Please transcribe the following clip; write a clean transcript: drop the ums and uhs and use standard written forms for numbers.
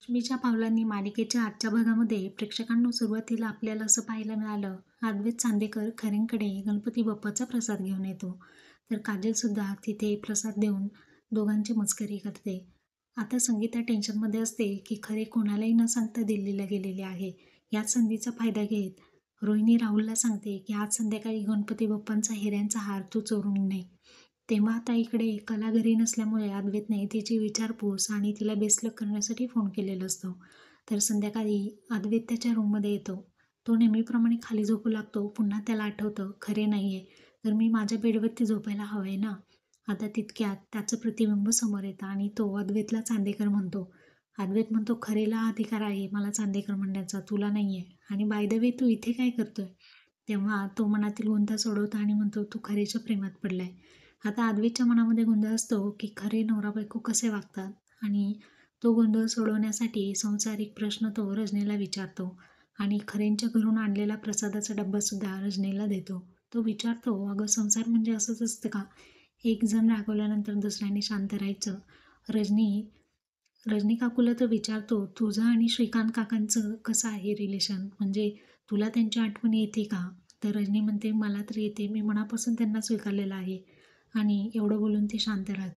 रश्मीच्या पावलांनी मालिकेच्या आजच्या भागामध्ये प्रेक्षकांना सुरुवातीला आपल्याला असं पाहायला मिळालं, अद्वैत चांदेकर खरेंकडे गणपती बाप्पाचा प्रसाद घेऊन येतो. तर काजल सुद्धा तिथे प्रसाद देऊन दोघांची मस्करी करते. आता संगीता टेन्शनमध्ये असते की खरे कोणालाही न सांगता दिल्लीला गेलेले आहे. याच संधीचा फायदा घेत रोहिणी राहुलला सांगते की आज संध्याकाळी गणपती बाप्पांचा हिऱ्यांचा हार तू चोरून नये. तेव्हा आता इकडे कला घरी नसल्यामुळे अद्वैतने तिची विचारपूस आणि तिला बेसलक करण्यासाठी फोन केलेला असतो. तर संध्याकाळी अद्वैत त्याच्या रूममध्ये येतो. तो नेहमीप्रमाणे खाली झोपू लागतो. पुन्हा त्याला आठवतं, खरे नाहीये तर मी माझ्या बेडवरती झोपायला हवंय ना. आता तितक्यात त्याचं प्रतिबिंब समोर येतं आणि तो अद्वैतला चांदेकर म्हणतो. अद्वैत म्हणतो, खरेला हा अधिकार आहे मला चांदेकर म्हणण्याचा, तुला नाहीये. आणि बाय द वे तू इथे काय करतोय? तेव्हा तो मनातील गोंधळ सोडवतो आणि म्हणतो, तू खरेच्या प्रेमात पडलाय. आता अद्वैतच्या मनामध्ये गोंधळ असतो की खरे नवरा बायको कसे वागतात आणि तो गोंधळ सोडवण्यासाठी संसारिक प्रश्न तो रजनीला विचारतो आणि खरेंच्या घरून आणलेला प्रसादाचा डब्बा सुद्धा रजनीला देतो. तो विचारतो, अगं संसार म्हणजे असंच असतं का? एक जण रागवल्यानंतर दुसऱ्याने शांत राहायचं. रजनी काकूला तो विचारतो, तुझं आणि श्रीकांत काकांचं कसं आहे रिलेशन? म्हणजे तुला त्यांची आठवण येते का? तर रजनी म्हणते, मला तर येते, मी मनापासून त्यांना स्वीकारलेलं आहे. आणि एवढं बोलून ती शांत राहते.